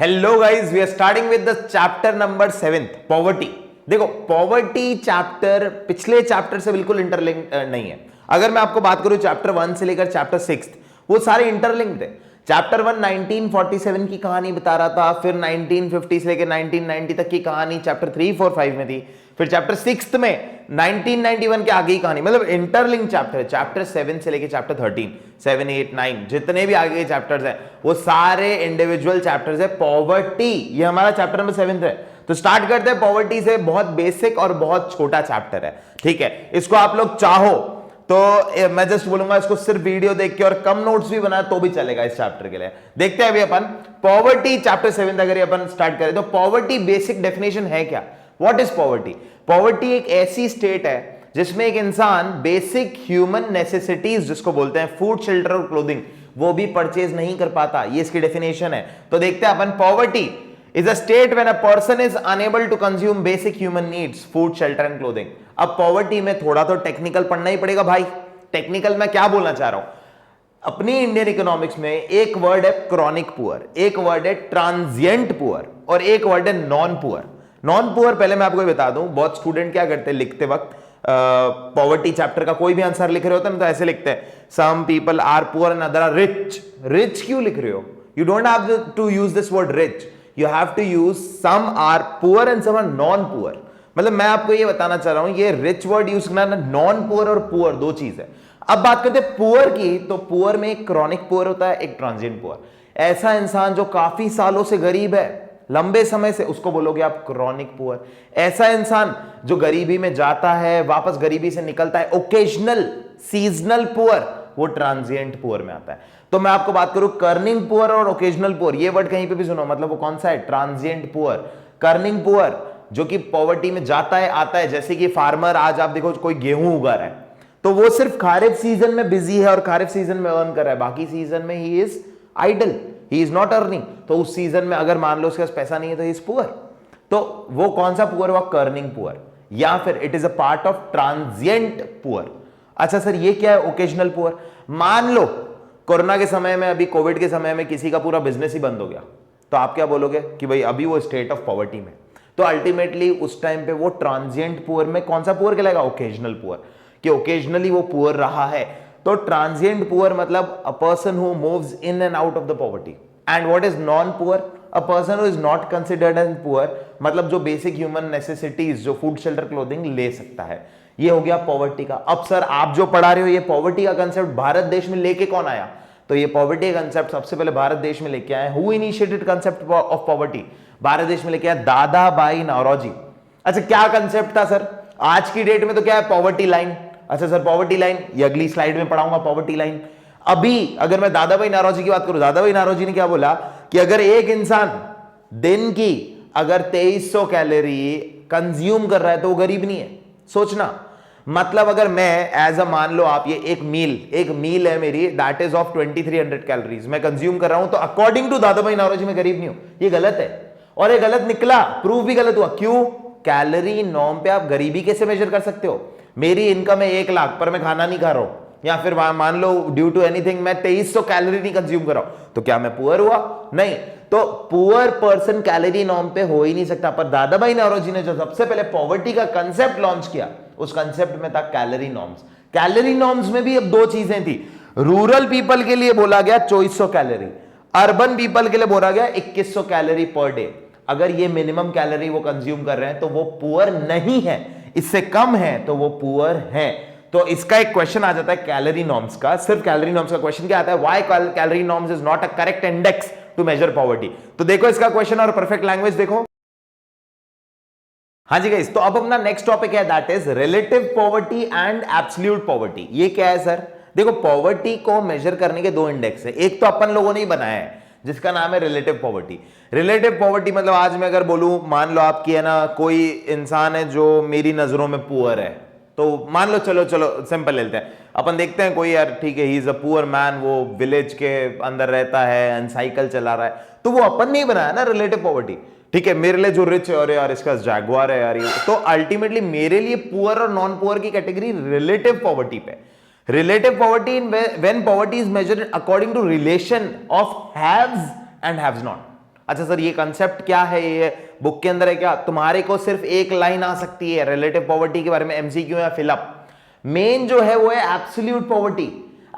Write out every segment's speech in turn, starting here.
Hello guys, we are starting with the chapter number 7 poverty. देखो, poverty chapter पिछले chapter से बिल्कुल interlink नहीं है। अगर मैं आपको बात करूं चैप्टर 1 से लेकर चैप्टर 6, वो सारे इंटरलिंक्ड है। चैप्टर 1 1947 की कहानी बता रहा था, फिर 1950 से लेकर 1990 तक की कहानी चैप्टर 3, 4, 5 में थी, फिर चैप्टर 6 में 1991 के आगे की कहानी, मतलब इंटरलिंक चैप्टर है। चैप्टर 7 से लेकर चैप्टर 13, 7, 8, 9 जितने भी आगे के चैप्टर्स हैं वो सारे इंडिविजुअल चैप्टर्स है। पॉवर्टी ये हमारा चैप्टर नंबर 7 है। तो स्टार्ट करते हैं पॉवर्टी से। बहुत बेसिक और बहुत छोटा चैप्टर है, ठीक है। इसको आप लोग चाहो तो मैं जस्ट बोलूंगा इसको सिर्फ वीडियो देख के और कम नोट्स भी बनाए तो भी चलेगा इस चैप्टर के लिए। देखते हैं अभी अपन पॉवर्टी चैप्टर 7 अगर अपन स्टार्ट करें तो पॉवर्टी बेसिक डेफिनेशन है क्या? What is poverty? पॉवर्टी एक ऐसी स्टेट है जिसमें एक इंसान बेसिक ह्यूमन नेसेसिटीज जिसको बोलते हैं फूड, शेल्टर और क्लोथिंग, वो भी परचेज नहीं कर पाता। ये इसकी डेफिनेशन है। तो देखते हैं अपन, poverty is a state when a person is unable to consume basic human needs, food, shelter and clothing। अब पॉवर्टी में थोड़ा तो टेक्निकल पढ़ना ही पड़ेगा भाई। टेक्निकल में क्या बोलना चाह रहा हूं, अपनी इंडियन इकोनॉमिक्स में एक वर्ड है क्रॉनिक पुअर, एक वर्ड है ट्रांजिएंट पुअर और एक वर्ड है नॉन पुअर। नॉन पुअर पहले मैं आपको बता दूं, बहुत स्टूडेंट क्या करते हैं लिखते वक्त, पॉवर्टी चैप्टर का कोई भी आंसर लिख रहे होते हैं तो ऐसे लिखते हैं, some people are poor and other are rich. Rich क्यों लिख रहे हो? You don't have to use this word rich, you have to use some are poor and some are non poor। मतलब मैं आपको ये बताना चाह रहा हूं, ये rich word यूज करना, नॉन पुअर और पुअर दो चीज है। अब बात करते हैं पुअर की, तो पुअर में एक क्रॉनिक पुअर होता है, एक ट्रांजिएंट पुअर। ऐसा इंसान जो काफी सालों से गरीब है, लंबे समय से, उसको बोलोगे आप क्रॉनिक पुअर। ऐसा इंसान जो गरीबी में जाता है वापस गरीबी से निकलता है, ओकेजनल सीजनल पुअर, वो ट्रांजिएंट पुअर में आता है। तो मैं आपको बात करूं कर्निंग पुअर और ओकेजनल पुअर, ये वर्ड कहीं पे भी सुनो, मतलब वो कौन सा है? Transient poor. कर्निंग पुअर जो कि पॉवर्टी में जाता है आता है, जैसे कि फार्मर, आज आप देखो कोई गेहूं उगा रहा है तो वो सिर्फ खारिफ सीजन में बिजी है और खारिफ सीजन में अर्न कर रहा है, बाकी सीजन में he is idle, he is not earning. तो उस सीजन में अगर मान लो उसके पास पैसा नहीं है तो ही इज पुअर। तो वो कौन सा पुअर हुआ? कर्निंग पुअर, या फिर it is a part of transient poor. अच्छा सर, ये क्या है ओकेजनल पुअर? मान लो कोरोना के समय में, अभी कोविड के समय में किसी का पूरा बिजनेस ही बंद हो गया, तो आप क्या बोलोगे कि भाई अभी वो स्टेट ऑफ पॉवर्टी में। तो अल्टीमेटली उस टाइम पे वो ट्रांजिएंट पुअर में कौन सा पुअर कहलाएगा? ओकेजनल पुअर, कि ओकेजनली वो पुअर रहा है। तो ट्रांजिएंट पुअर मतलब a person who moves in and out of the poverty. And what is non poor? A person who is not considered as poor, मतलब जो बेसिक ह्यूमन नेसेसिटीज, जो food, shelter, clothing ले सकता है। ये हो गया पॉवर्टी का। अब सर आप जो पढ़ा रहे हो, ये पॉवर्टी का कंसेप्ट भारत देश में लेके कौन आया? तो ये पॉवर्टी का कंसेप्ट सबसे पहले भारत देश में लेके आए, who initiated concept of poverty? Bharat देश में लेके आया दादा भाई नौरोजी। अच्छा, क्या कंसेप्ट था सर? आज की डेट में तो क्या है? Poverty line. अच्छा सर, पॉवर्टी लाइन ये अगली स्लाइड में पढ़ाऊंगा। पॉवर्टी लाइन अभी अगर मैं दादा भाई नौरोजी की बात करूं, दादा भाई नौरोजी ने क्या बोला कि अगर एक इंसान दिन की अगर 2300 कैलोरी कंज्यूम कर रहा है तो वो गरीब नहीं है। सोचना, मतलब अगर मैं एज अ, मान लो आप, ये एक मील है मेरी, दैट इज ऑफ 2300 कैलोरीज मैं कंज्यूम कर रहा हूं, तो अकॉर्डिंग टू दादा भाई नौरोजी मैं गरीब नहीं हूं। ये गलत है और ये गलत निकला, प्रूफ भी गलत हुआ। क्यों? कैलोरी नॉर्म पे आप गरीबी कैसे मेजर कर सकते हो? मेरी इनकम है 1 लाख पर मैं खाना नहीं खा रहा हूं, या फिर मान लो ड्यू टू एनीथिंग मैं 2300 कैलोरी नहीं कंज्यूम कर रहा हूं, तो क्या मैं पुअर हुआ? नहीं। तो पुअर पर्सन कैलोरी नॉर्म पे हो ही नहीं सकता। पर दादा भाई नौरोजी ने जो सबसे पहले पॉवर्टी का कंसेप्ट लॉन्च किया, उस कंसेप्ट में था कैलोरी नॉर्म्स। कैलोरी नॉर्म्स में भी अब दो चीजें थी। रूरल पीपल के लिए बोला गया 2400 कैलोरी, अर्बन पीपल के लिए बोला गया 2100 कैलोरी पर डे। अगर ये मिनिमम कैलोरी वो कंज्यूम कर रहे हैं तो वो पुअर नहीं है, इससे कम है तो वो पुअर है। तो इसका एक क्वेश्चन आ जाता है कैलोरी नॉर्म्स का। सिर्फ कैलोरी नॉर्म्स का क्वेश्चन क्या आता है? Why calorie norms is not a correct index to measure poverty. तो देखो इसका क्वेश्चन और परफेक्ट लैंग्वेज देखो। हाँ जी गाइस, तो अब अपना नेक्स्ट टॉपिक है, that is relative poverty and absolute poverty. ये क्या है सर? देखो, पॉवर्टी को मेजर करने के दो इंडेक्स है। एक तो अपन लोगों ने ही बनाया है जिसका नाम है रिलेटिव पॉवर्टी। रिलेटिव पॉवर्टी मतलब आज मैं अगर बोलूं, मान लो आपकी है ना, कोई इंसान है जो मेरी नजरों में पुअर है, तो मान लो, चलो सिंपल लेते हैं, अपन देखते हैं कोई यार, ठीक है, he is a poor man, वो विलेज के अंदर रहता है एंड साइकिल चला रहा है, तो वो अपन नहीं बनाया ना रिलेटिव पॉवर्टी। ठीक है, मेरे लिए जो रिच है, और यार इसका जैगुआर है यार, तो अल्टीमेटली मेरे लिए पुअर और नॉन पुअर की कैटेगरी रिलेटिव पॉवर्टी पे। Relative poverty when poverty is measured according to relation of haves and haves not. अच्छा सर ये कंसेप्ट क्या है, ये बुक के अंदर है क्या? तुम्हारे को सिर्फ एक लाइन आ सकती है रिलेटिव पॉवर्टी के बारे में, एमसीक्यू या फिलअप। मेन जो है वो है एब्सोल्यूट पॉवर्टी।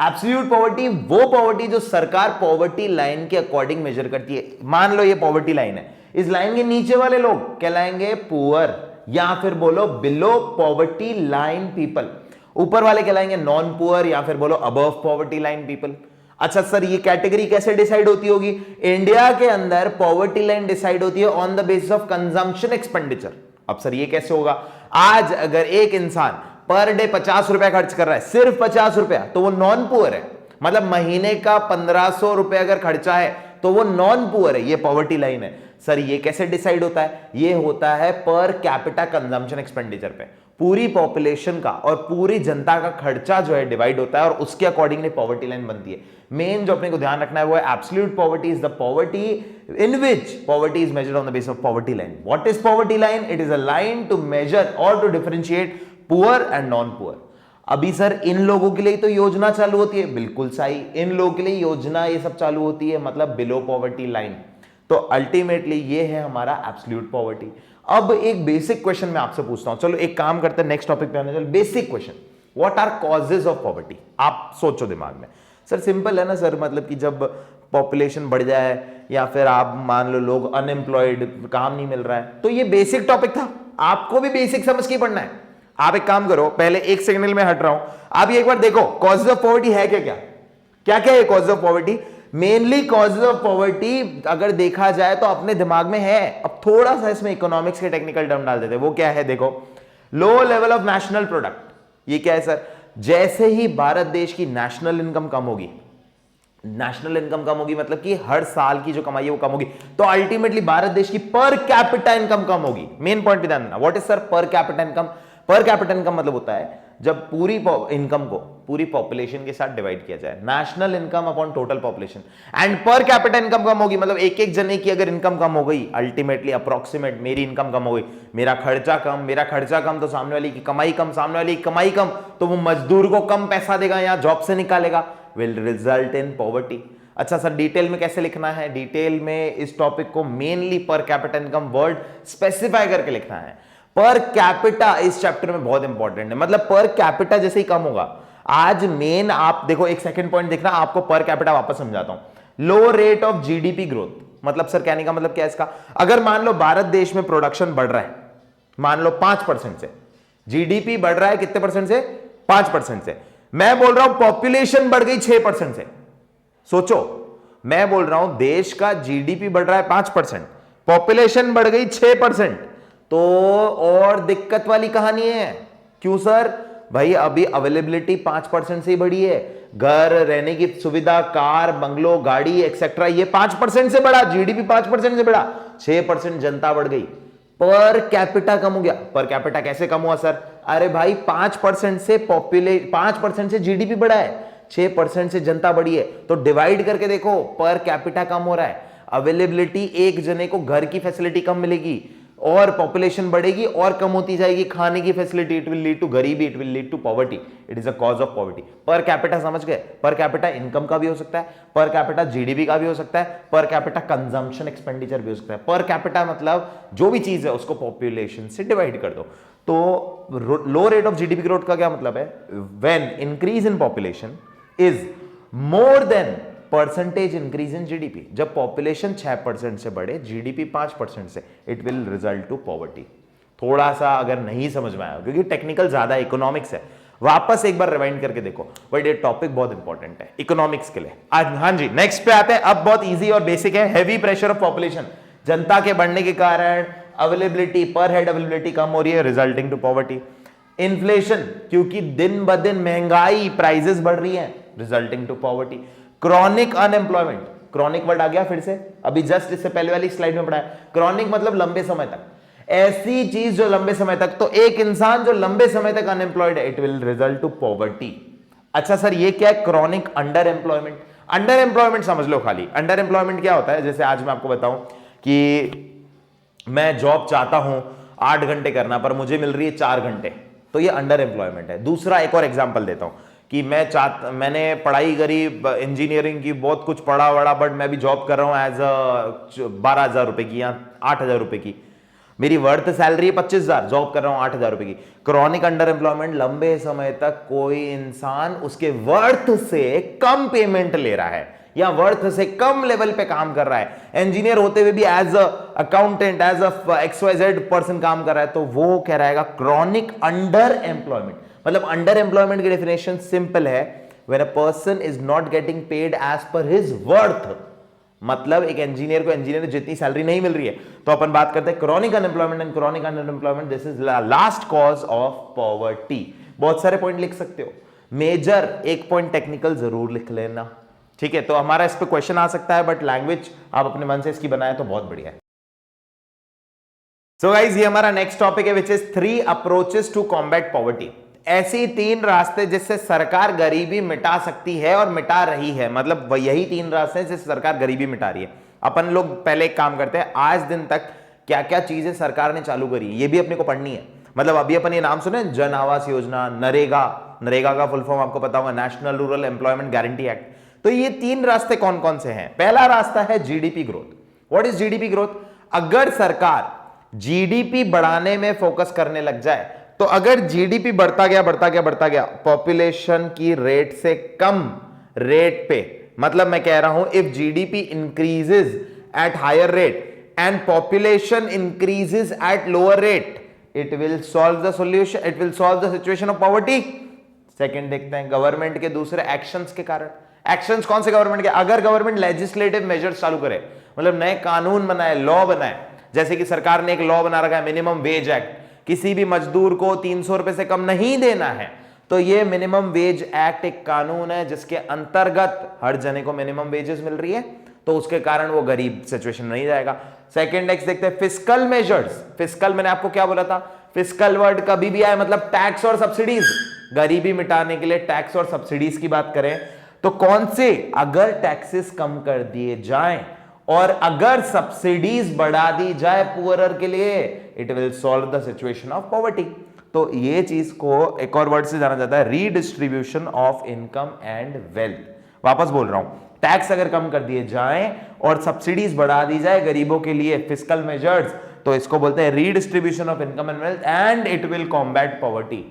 एब्सोल्यूट पॉवर्टी वो पॉवर्टी जो सरकार पॉवर्टी लाइन के अकॉर्डिंग मेजर करती है। मान लो ये पॉवर्टी लाइन है, इस लाइन के नीचे वाले लोग कहलाएंगे पुअर, या फिर बोलो बिलो पॉवर्टी लाइन पीपल। ऊपर वाले कहलाएंगे नॉन पुअर, या फिर बोलो अबव पॉवर्टी लाइन पीपल। अच्छा सर ये कैटेगरी कैसे डिसाइड होती होगी? इंडिया के अंदर पॉवर्टी लाइन डिसाइड होती है on the basis of consumption expenditure. अब सर ये कैसे होगा? आज अगर एक इंसान पर डे 50 रुपया खर्च कर रहा है, सिर्फ 50 रुपया, तो वो नॉन पुअर है। मतलब महीने का 1500 रुपया अगर खर्चा है तो वो नॉन पुअर है, ये पॉवर्टी लाइन है। सर ये कैसे डिसाइड होता है? ये होता है पर कैपिटा कंजम्पशन एक्सपेंडिचर पे। पूरी पॉपुलेशन का और पूरी जनता का खर्चा जो है डिवाइड होता है और उसके अकॉर्डिंगली पॉवर्टी लाइन बनती है। मेन जो अपने को ध्यान रखना है वो है absolute poverty is the poverty in which poverty is measured on the basis of poverty line. What is poverty line? It is a line to measure और to differentiate poor and non poor. अभी sir इन लोगों के लिए तो योजना चालू होती है, बिल्कुल सही, इन लोगों के लिए योजना ये सब चालू होती है, मतलब बिलो पॉवर्टी लाइन। तो अल्टीमेटली ये है हमारा एब्सोल्यूट पॉवर्टी। अब एक बेसिक क्वेश्चन मैं आपसे पूछता हूं, चलो एक काम करते हैं नेक्स्ट टॉपिक पे आने, चलो basic question, what are causes of poverty? आप सोचो दिमाग में। सर सिंपल है ना सर, मतलब कि जब पॉपुलेशन बढ़ जाए या फिर आप मान लो लोग अनएम्प्लॉयड, काम नहीं मिल रहा है, तो ये बेसिक टॉपिक था, आपको भी बेसिक समझ के पढ़ना है। आप एक काम करो, पहले एक सेकंड में हट रहा हूं, आप ये एक बार देखो कॉजेज ऑफ पॉवर्टी है क्या क्या क्या क्या है causes of poverty. Mainly causes of poverty अगर देखा जाए तो अपने दिमाग में है। अब थोड़ा सा इसमें इकोनॉमिक्स के टेक्निकल टर्म डाल देते हैं। वो क्या है देखो, low level of national product. ये क्या है सर? जैसे ही भारत देश की नेशनल इनकम कम होगी, नेशनल इनकम कम होगी मतलब कि हर साल की जो कमाई है वो कम होगी, तो अल्टीमेटली भारत देश की पर कैपिटा इनकम कम होगी। मेन पॉइंट पे ध्यान देना। व्हाट इज सर पर कैपिटा इनकम? पर कैपिटा इनकम मतलब होता है जब पूरी इनकम को पूरी पॉपुलेशन के साथ डिवाइड किया जाए, national income upon total population, and per capita income कम होगी मतलब एक एक जने की अगर इनकम कम हो गई, अल्टीमेटली अप्रोक्सीमेट मेरी इनकम कम हो गई, मेरा खर्चा कम तो सामने वाली की कमाई कम, सामने वाली की कमाई कम तो वो मजदूर को कम पैसा देगा या जॉब से निकालेगा, विल रिजल्ट इन पॉवर्टी। अच्छा सर डिटेल में कैसे लिखना है? डिटेल में इस टॉपिक को मेनली पर कैपिटा इनकम वर्ड स्पेसिफाई करके लिखना है। पर कैपिटा इस चैप्टर में बहुत इंपॉर्टेंट है, मतलब पर कैपिटा जैसे ही कम होगा। आज मेन आप देखो, एक सेकंड पॉइंट देखना, आपको पर कैपिटा वापस समझाता हूं। लो रेट ऑफ जीडीपी ग्रोथ, मतलब सर कहने का मतलब क्या है इसका? अगर मान लो भारत देश में प्रोडक्शन बढ़ रहा है, मान लो 5% से, जीडीपी बढ़ रहा है कितने परसेंट से? 5% से। मैं बोल रहा हूं पॉपुलेशन बढ़ गई 6% से। सोचो, मैं बोल रहा हूं देश का जीडीपी बढ़ रहा है 5%, पॉपुलेशन बढ़ गई 6%, तो और दिक्कत वाली कहानी है। क्यों सर? भाई अभी अवेलेबिलिटी 5% से ही बढ़ी है, घर, रहने की सुविधा, कार, बंगलो, गाड़ी एक्सेट्रा, ये 5% से बढ़ा, जीडीपी 5% से बढ़ा, 6% जनता बढ़ गई, पर कैपिटा कम हो गया। पर कैपिटा कैसे कम हुआ सर? अरे भाई 5% से 5% से जीडीपी बढ़ा है, 6% से जनता बढ़ी है, तो डिवाइड करके देखो पर कैपिटा कम हो रहा है। अवेलेबिलिटी, एक जने को घर की फैसिलिटी कम मिलेगी और पॉपुलेशन बढ़ेगी और कम होती जाएगी खाने की facility, it will lead to गरीबी, it will lead to poverty, it is a cause of poverty. Per capita समझ गए? पर कैपिटा इनकम का भी हो सकता है, पर कैपिटा जीडीपी का भी हो सकता है, पर कैपिटा कंजम्पशन एक्सपेंडिचर भी हो सकता है। पर कैपिटा मतलब जो भी चीज है उसको पॉपुलेशन से डिवाइड कर दो। तो low rate of GDP growth का क्या मतलब है? When increase in population is more than percentage increase in GDP. जब पॉपुलेशन 6% से बढ़े, जीडीपी 5% से, it will result to poverty. थोड़ा सा अगर नहीं समझ में आया, क्योंकि टेक्निकल ज्यादा इकोनॉमिक्स है, वापस एक बार रिवाइंड करके देखो, बट ये टॉपिक बहुत इंपॉर्टेंट है इकोनॉमिक्स के लिए। हाँ जी, नेक्स्ट पे आते हैं। अब बहुत इजी और बेसिक है। हैवी प्रेशर ऑफ पॉपुलेशन, जनता के बढ़ने के कारण अवेलेबिलिटी, पर हेड अवेलेबिलिटी कम हो रही है, रिजल्टिंग टू पॉवर्टी। इन्फ्लेशन, क्योंकि दिन ब दिन महंगाई, प्राइजेस बढ़ रही है, resulting to poverty. Chronic unemployment, chronic word आ गया फिर से, अभी जस्ट इससे पहले वाली स्लाइड में पढ़ा है। क्रॉनिक मतलब लंबे समय तक, ऐसी चीज जो लंबे समय तक, तो एक इंसान जो लंबे समय तक अनएम्प्लॉयड है, it will result to poverty. अच्छा सर ये क्या है? Chronic under employment. Under employment समझ लो खाली। अंडर एम्प्लॉयमेंट क्या होता है? जैसे आज मैं आपको बताऊं कि मैं जॉब चाहता हूं 8 घंटे करना, पर मुझे मिल रही है 4 घंटे, तो ये अंडर एम्प्लॉयमेंट है। दूसरा एक और एग्जांपल देता हूं कि मैंने पढ़ाई करी इंजीनियरिंग की, बहुत कुछ पढ़ा वढ़ा, बट मैं भी जॉब कर रहा हूं एज अ 12,000 रुपए की या 8,000 रुपए की, मेरी वर्थ सैलरी है 25,000, जॉब कर रहा हूं 8,000 रुपए की। क्रॉनिक अंडर एम्प्लॉयमेंट, लंबे समय तक कोई इंसान उसके वर्थ से कम पेमेंट ले रहा है या वर्थ से कम लेवल पे काम कर रहा है। इंजीनियर होते हुए भी as a accountant, as a XYZ person काम कर रहा है, तो वो कह रहेगा क्रॉनिक अंडर एम्प्लॉयमेंट। मतलब अंडर एम्प्लॉयमेंट की डेफिनेशन सिंपल है, when a person is not getting paid as per his worth. मतलब एक इंजीनियर को इंजीनियर जितनी सैलरी नहीं मिल रही है, तो अपन बात करते हैं chronic unemployment and chronic unemployment, this is last cause of poverty. बहुत सारे पॉइंट लिख सकते हो, मेजर एक पॉइंट टेक्निकल जरूर लिख लेना, ठीक है। तो हमारा इस पे क्वेश्चन आ सकता है, बट लैंग्वेज आप अपने मन से इसकी बनाए तो बहुत बढ़िया है। सो गाइस, ये हमारा नेक्स्ट टॉपिक है, which is 3 approaches to combat poverty. ऐसी 3 रास्ते जिससे सरकार गरीबी मिटा सकती है और मिटा रही है। मतलब यही 3 रास्ते हैं जिससे सरकार गरीबी मिटा रही है। अपन लोग पहले एक काम करते हैं, आज दिन तक क्या क्या चीजें सरकार ने चालू करी ये भी अपने को पढ़नी है। मतलब अभी अपन ये नाम सुने, जन आवास योजना, नरेगा, नरेगा का फुल फॉर्म आपको पता होगा, national rural employment guarantee act. तो ये 3 रास्ते कौन कौन से हैं? पहला रास्ता है GDP growth. What is GDP growth? अगर सरकार जीडीपी बढ़ाने में फोकस करने लग जाए, तो अगर जीडीपी बढ़ता गया पॉपुलेशन की रेट से कम रेट पे, मतलब मैं कह रहा हूं if GDP increases at higher rate and population increases at lower rate, it will solve the solution, it will solve the situation of poverty. Second देखते हैं गवर्नमेंट के दूसरे एक्शंस के कारण। एक्शंस कौन से गवर्नमेंट के? अगर गवर्नमेंट लेजिस्लेटिव मेजर्स चालू करे, मतलब नए कानून बनाए, लॉ बनाए, जैसे कि सरकार ने एक लॉ बना रखा है मिनिमम वेज एक्ट, किसी भी मजदूर को 300 रुपए से कम नहीं देना है, तो ये मिनिमम वेज एक्ट एक कानून है जिसके अंतर्गत हर जने को मिनिमम वेजेस मिल रही है, तो उसके कारण वो गरीब सिचुएशन नहीं जाएगा। सेकंड एक्स देखते हैं फिस्कल मेजर्स। फिस्कल मैंने आपको क्या बोला था? फिस्कल वर्ड कभी भी आए मतलब टैक्स और सब्सिडीज। गरीबी मिटाने के लिए टैक्स और सब्सिडीज की बात करें तो कौन से? अगर टैक्सेस कम कर दिए जाएं और अगर सब्सिडीज बढ़ा दी जाए पुअरर के लिए, it will solve the situation of poverty. तो ये चीज को एक और वर्ड से जाना जाता है redistribution of income and wealth. वापस बोल रहा हूं, टैक्स अगर कम कर दिए जाएं और सब्सिडीज बढ़ा दी जाए गरीबों के लिए, फिस्कल मेजर्स, तो इसको बोलते हैं redistribution of income and wealth, and it will combat poverty,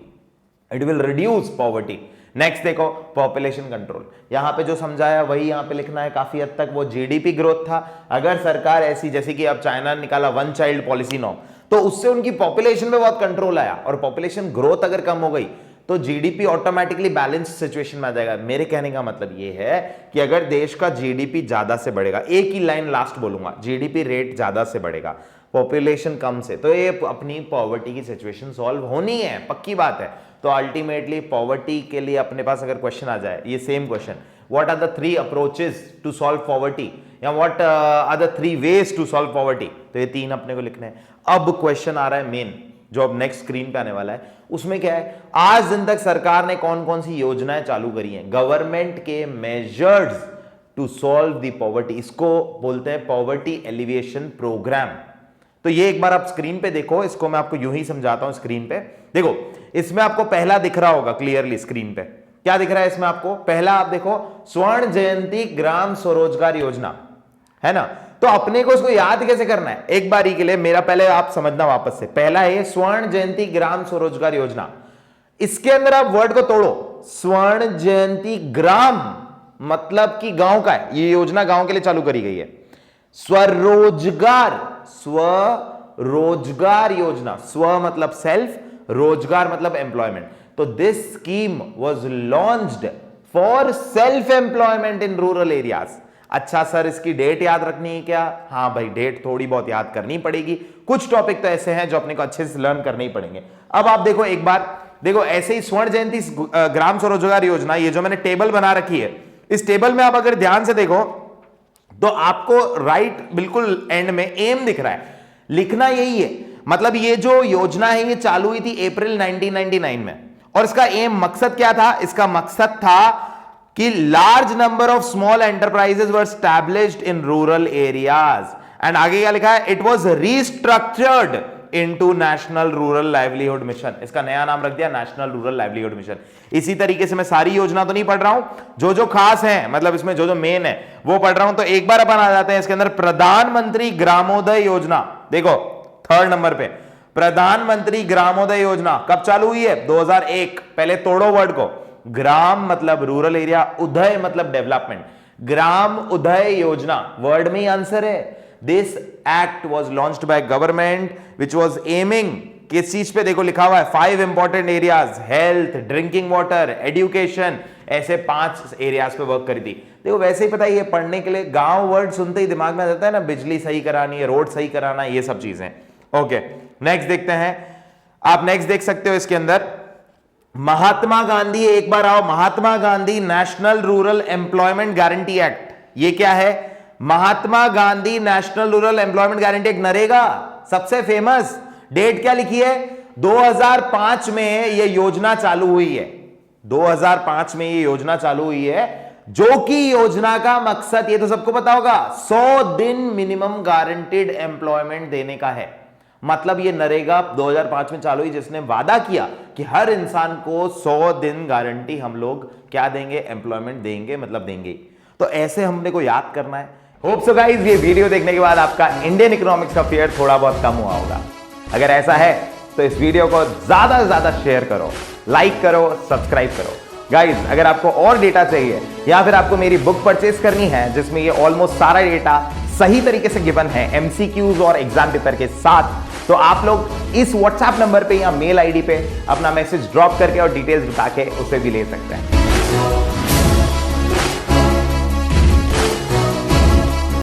it will reduce poverty. Next देखो पॉपुलेशन कंट्रोल। यहां पे जो समझाया वही यहां पे लिखना है काफी हद तक। वो जीडीपी ग्रोथ था। अगर सरकार ऐसी, जैसे कि अब चाइना ने निकाला 1 चाइल्ड पॉलिसी नॉर्म, तो उससे उनकी पॉपुलेशन पे बहुत कंट्रोल आया, और पॉपुलेशन ग्रोथ अगर कम हो गई तो जीडीपी ऑटोमेटिकली बैलेंस सिचुएशन में आ जाएगा। मेरे कहने का मतलब ये है कि अगर देश का जीडीपी ज्यादा से बढ़ेगा, एक ही लाइन लास्ट बोलूंगा, जीडीपी रेट ज्यादा से बढ़ेगा पॉपुलेशन कम से, तो ये अपनी पॉवर्टी की सिचुएशन सॉल्व होनी है, पक्की बात है। तो अल्टीमेटली पॉवर्टी के लिए अपने पास अगर क्वेश्चन आ जाए, ये same question, what are the 3 approaches to solve poverty, या what are the 3 ways to solve poverty, तो ये 3 अपने को लिखने हैं। अब क्वेश्चन आ रहा है मेन, जो अब नेक्स्ट स्क्रीन पे आने वाला है, उसमें क्या है, आज दिन तक सरकार ने कौन कौन सी योजनाएं चालू करी हैं, गवर्नमेंट के measures to solve the poverty, इसको बोलते हैं पॉवर्टी एलिविएशन प्रोग्राम। तो ये एक बार आप स्क्रीन पे देखो, इसको मैं आपको यूं ही समझाता हूं। स्क्रीन पे देखो, इसमें आपको पहला दिख रहा होगा क्लियरली स्क्रीन पे, क्या दिख रहा है इसमें आपको? पहला आप देखो, स्वर्ण जयंती ग्राम स्वरोजगार योजना, है ना। तो अपने को इसको याद कैसे करना है एक बारी के लिए, मेरा पहले आप समझना वापस से। पहला है स्वर्ण जयंती ग्राम स्वरोजगार योजना, इसके अंदर आप वर्ड को तोड़ो, स्वर्ण जयंती ग्राम मतलब कि गांव का है, ये योजना गांव के लिए चालू करी गई है। स्वरोजगार, स्वरोजगार योजना, स्व मतलब सेल्फ, रोजगार मतलब एम्प्लॉयमेंट। तो this scheme was launched for self employment in rural areas. अच्छा सर, इसकी डेट याद रखनी है क्या? हाँ भाई, डेट थोड़ी बहुत याद करनी पड़ेगी, कुछ टॉपिक तो ऐसे हैं जो अपने को अच्छे से लर्न करने ही पड़ेंगे। अब आप देखो एक बार, देखो ऐसे ही स्वर्ण जयंती ग्राम स्वरोजगार योजना, ये जो मैंने टेबल बना रखी है, इस टेबल में आप अगर ध्यान से देखो तो आपको राइट बिल्कुल एंड में एम दिख रहा है, लिखना यही है। मतलब ये जो योजना है ये चालू हुई थी अप्रैल 1999 में, और इसका एम, मकसद क्या था? इसका मकसद था कि large number of small enterprises were established in rural areas, and आगे क्या लिखा है? It was restructured into national rural livelihood mission. इसका नया नाम रख दिया नेशनल रूरल लाइवलीहुड मिशन। इसी तरीके से मैं सारी योजना तो नहीं पढ़ रहा हूं, जो जो खास है, मतलब इसमें जो जो मेन है वो पढ़ रहा हूं। तो एक बार अपन आ जाते हैं इसके अंदर, प्रधानमंत्री ग्रामोदय योजना। देखो 3rd नंबर पे प्रधानमंत्री ग्रामोदय योजना कब चालू हुई है? 2001। पहले तोड़ो वर्ड को, ग्राम मतलब रूरल एरिया, उदय मतलब डेवलपमेंट। ग्राम उदय योजना वर्ड में ही आंसर है। This act was launched by government which was aiming, किस चीज पे? देखो लिखा हुआ है 5 important areas, health, drinking water, education, ऐसे 5 एरियाज पे वर्क करी थी। देखो वैसे ही पता है, ये पढ़ने के लिए गांव वर्ड सुनते ही दिमाग में आ जाता है ना, बिजली सही करानी है, रोड सही कराना, ये सब चीजें। ओके नेक्स्ट देखते हैं। आप नेक्स्ट देख सकते हो इसके अंदर, महात्मा गांधी, एक बार आओ, Mahatma Gandhi national rural employment guarantee act. ये क्या है? Mahatma Gandhi national rural employment guarantee act, NREGA सबसे फेमस। डेट क्या लिखी है? 2005 में ये योजना चालू हुई है। 2005 में ये योजना चालू हुई है, जो कि योजना का मकसद, ये तो सबको पता होगा, 100 दिन मिनिमम गारंटीड एम्प्लॉयमेंट देने का है। मतलब ये नरेगा 2005 में चालू हुई, जिसने वादा किया कि हर इंसान को 100 दिन गारंटी हम लोग क्या देंगे? एम्प्लॉयमेंट देंगे, मतलब देंगे। तो ऐसे हमने को याद करना है। होप सो गाइस ये वीडियो देखने के बाद आपका इंडियन इकोनॉमिक्स का फियर थोड़ा बहुत कम हुआ होगा। अगर ऐसा है तो इस वीडियो को ज्यादा से ज्यादा शेयर करो, लाइक करो, सब्सक्राइब करो। गाइस अगर आपको और डेटा चाहिए या फिर आपको मेरी बुक परचेस करनी है जिसमें ये ऑलमोस्ट सारा डेटा सही तरीके से गिवन है एमसीक्यूज और एग्जाम पेपर के साथ, तो आप लोग इस व्हाट्सएप नंबर पे या मेल आईडी पे अपना मैसेज ड्रॉप करके और डिटेल्स बता के उसे भी ले सकते हैं।